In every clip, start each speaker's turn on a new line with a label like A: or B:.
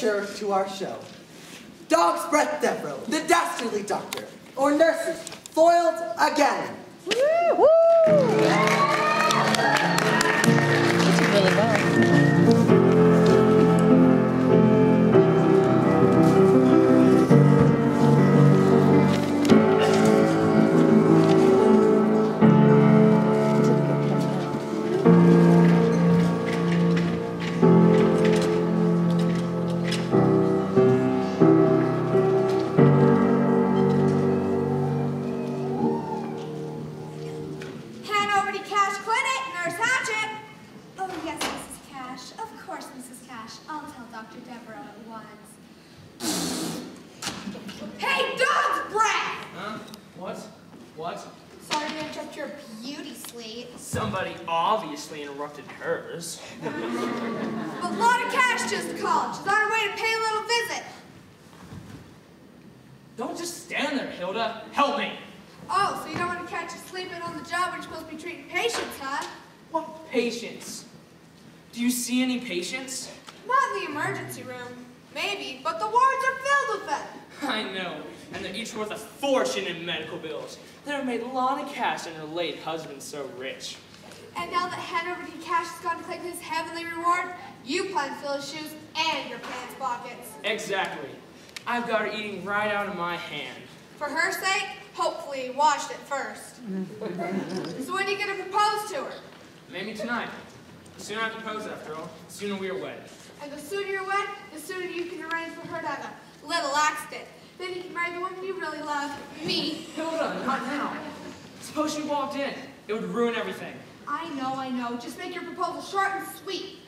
A: overture to our show. Dog's Breath Devereaux, the dastardly doctor, or nurses, foiled again.
B: Woo! She did really well.
C: Interrupted hers.
D: But Lotta Cash just called. She's on her way to pay a little visit.
C: Don't just stand there, Hilda. Help me.
D: Oh, so you don't want to catch you sleeping on the job when you're supposed to be treating patients, huh?
C: What patients? Do you see any patients?
D: Not in the emergency room. Maybe, but the wards are filled with them.
C: I know, and they're each worth a fortune in medical bills. They've made Lotta Cash and her late husband so rich.
D: And now that Hanover D. Cash has gone to claim his heavenly reward, you plan to fill his shoes and your pants pockets.
C: Exactly. I've got her eating right out of my hand.
D: For her sake, hopefully he washed it first. So when are you going to propose to her?
C: Maybe tonight. The sooner I propose, after all, the sooner we are wed.
D: And the sooner you're wed, the sooner you can arrange for her to have a little accident. Then you can marry the woman you really love, me.
C: Hilda, not now. Suppose she walked in. It would ruin everything.
D: I know. Just make your proposal short and sweet.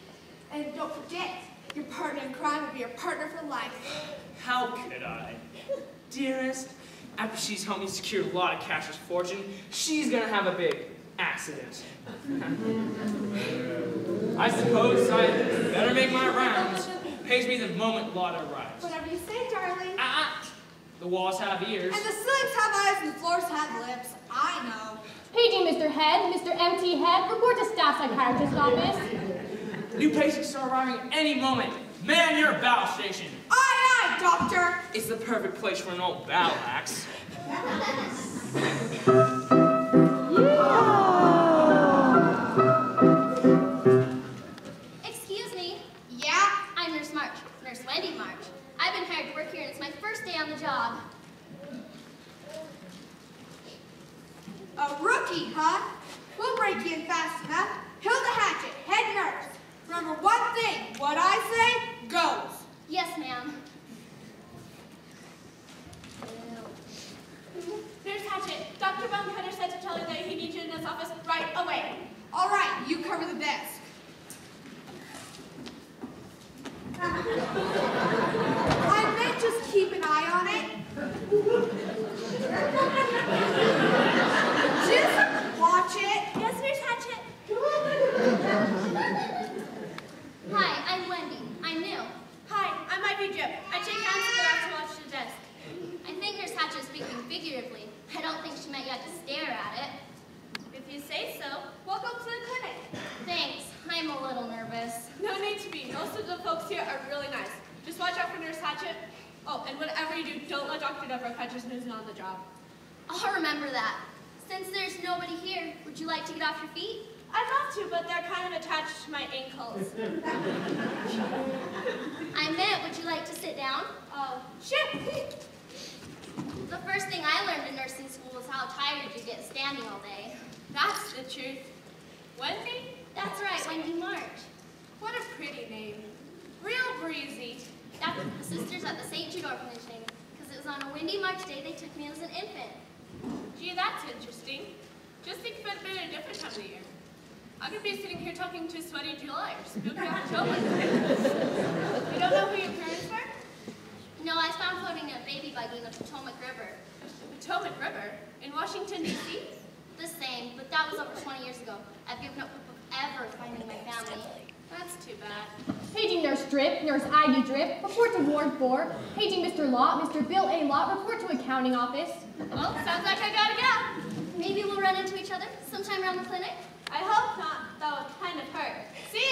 D: And don't forget, your partner in crime will be your partner for life.
C: How could I? Dearest, after she's helped me secure a lot of Cash's fortune, she's gonna have a big accident. I suppose I better make my rounds. Pays me the moment Lotta arrives.
D: Whatever you say, darling.
C: The walls have ears.
D: And the ceilings have eyes and the floors have lips. I know.
E: Paging Mr. Head, Mr. MT Head, report to staff psychiatrist's office.
C: New patients are arriving any moment. Man your battle station.
D: Aye, doctor.
C: It's the perfect place for an old battle axe.
F: Excuse me.
D: Yeah?
F: I'm Nurse March, Nurse Wendy March. I've been hired to work here and it's my first day on the job.
D: A rookie, huh? We'll break you in fast enough. Hilda Hatchett, head nurse. Remember one thing, what I say goes.
F: Yes, ma'am.
G: Nurse Hatchett, Dr. Bonecutter said to tell you that he needs you in his office right away.
D: All right, you cover the desk. I meant just keep an eye on it. Just watch it.
G: Yes, Nurse Hatchet.
F: Hi, I'm Wendy. I'm new.
G: Hi, I'm Ivy Drip. I take hands but I have to watch the desk.
F: I think Nurse Hatchet is speaking figuratively. I don't think she meant you had to stare at it.
G: If you say so, welcome to the clinic.
F: Thanks. I'm a little nervous.
G: No need to be. Most of the folks here are really nice. Just watch out for Nurse Hatchet. Oh, and whatever you do, don't let Dr. Devereaux catch us snoozing on the job.
F: I'll remember that. Since there's nobody here, would you like to get off your feet?
G: I'd love to, but they're kind of attached to my ankles.
F: I meant, would you like to sit down?
G: Oh, sure.
F: The first thing I learned in nursing school was how tired you get standing all day.
G: That's the truth. Wendy?
F: That's right, Wendy March.
G: What a pretty name. Real breezy.
F: That's what the sisters at the St. Jude orphanage named me, because it was on a windy March day they took me as an infant.
G: Gee, that's interesting. Just think if it had been a different time of the year. I could be sitting here talking to sweaty July or spooky October. You don't know who your parents were?
F: No, I was found floating in a baby buggy in the Potomac River.
G: The Potomac River? In Washington, D.C.?
F: The same, but that was over 20 years ago. I've given up hope of ever finding my family.
G: That's too bad.
E: Paging Nurse Drip, Nurse Ivy Drip, report to Ward 4. Paging Mr. Lott, Mr. Bill A. Lott, report to accounting office.
G: Well, sounds like I gotta go.
F: Maybe we'll run into each other sometime around the clinic.
G: I hope not. That would kind of hurt. See ya!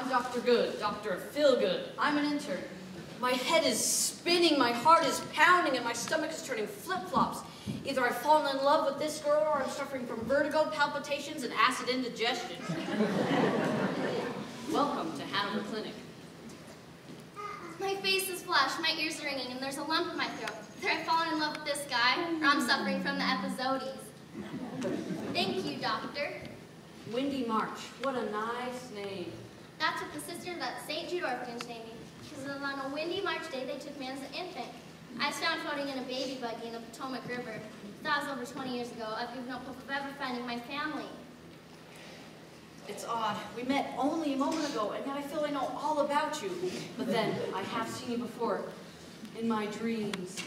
H: I'm Dr. Good, Dr. Feelgood. I'm an intern. My head is spinning, my heart is pounding, and my stomach is turning flip-flops. Either I've fallen in love with this girl or I'm suffering from vertigo, palpitations, and acid indigestion. Welcome to Hanover Clinic.
F: My face is flushed, my ears are ringing, and there's a lump in my throat. Either I've fallen in love with this guy, or I'm suffering from the episodies. Thank you, doctor.
H: Windy March. What a nice name.
F: That's what the sisters at St. Jude Orphanage named me, because it was on a windy March day they took me as an infant. I was found floating in a baby buggy in the Potomac River. That was over 20 years ago. I've given up hope of ever finding my family.
H: It's odd. We met only a moment ago, and now I feel I know all about you. But then, I have seen you before, in my dreams.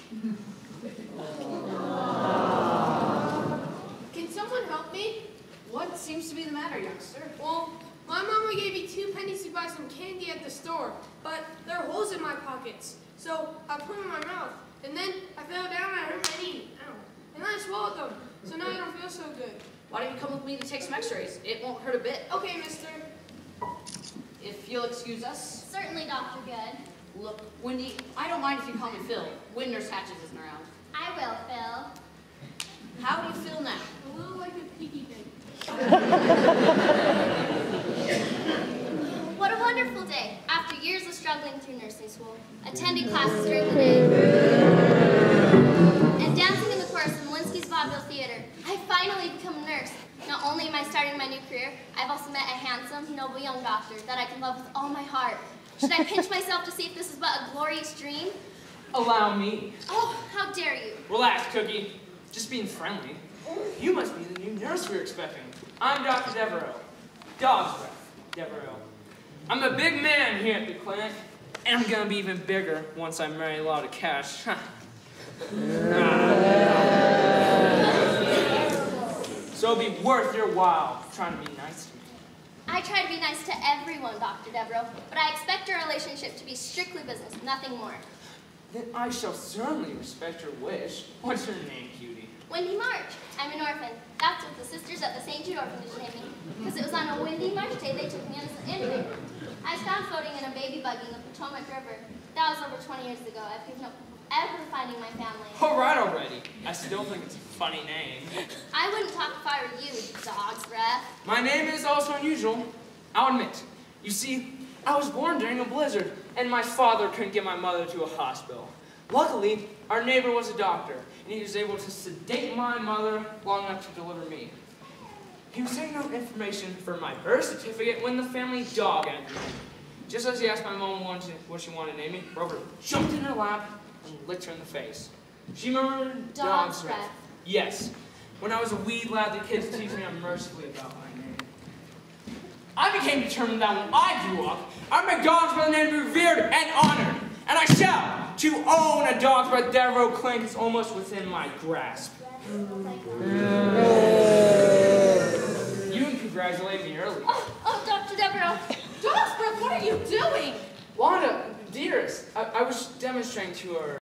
D: Can someone help me?
H: What seems to be the matter, youngster?
D: Well, my mama gave me 2 pennies to buy some candy at the store, but there are holes in my pockets. So I put them in my mouth, and then I fell down and I hurt my knee. Ow. And then I swallowed them, so now I don't feel so good.
H: Why don't you come with me to take some x-rays? It won't hurt a bit.
D: Okay, mister.
H: If you'll excuse us.
F: Certainly, Dr. Good.
H: Look, Wendy, I don't mind if you call me Phil. When Nurse Hatches isn't around.
F: I will, Phil.
H: How do you feel now?
D: A little like a piggy bank.
F: What a wonderful day. After years of struggling through nursing school, attending classes during the day, and dancing in the chorus in Linsky's Vaudeville Theater, I finally become a nurse. Not only am I starting my new career, I've also met a handsome, noble young doctor that I can love with all my heart. Should I pinch myself to see if this is but a glorious dream?
C: Allow me.
F: Oh, how dare you.
C: Relax, Cookie. Just being friendly. You must be the new nurse we were expecting. I'm Dr. Devereaux. Dog's breath, Devereaux. I'm a big man here at the clinic, and I'm gonna be even bigger once I marry a lot of cash. So it'll be worth your while trying to be nice to me.
F: I try to be nice to everyone, Dr. Devereaux, but I expect our relationship to be strictly business, nothing more.
C: Then I shall certainly respect your wish. What's your name, cutie?
F: Windy March. I'm an orphan. That's what the sisters at the St. Jude Orphanage named me, because it was on a windy March day they took me as an infant. I was found floating in a baby buggy in the Potomac River. That was over 20 years ago. I've given up ever finding my family.
C: All right already. I still think it's a funny name.
F: I wouldn't talk if I were you, dog's breath.
C: My name is also unusual. I'll admit. You see, I was born during a blizzard, and my father couldn't get my mother to a hospital. Luckily, our neighbor was a doctor, and he was able to sedate my mother long enough to deliver me. He was taking out information for my birth certificate when the family dog entered. Just as he asked my mom what she wanted to name me, Rover jumped in her lap and licked her in the face. She murmured
F: Dog's breath.
C: Yes. When I was a wee lad, the kids teased me unmercifully about my name. I became determined that when I grew up, I'd make dogs by the name to be revered and honored. And I shall. To own a dog's breath Devereaux Clinic is almost within my grasp. You can congratulate me early.
F: Oh, Dr. Devereaux.
H: Dog's breath, what are you doing?
C: Wanda, dearest, I was demonstrating to her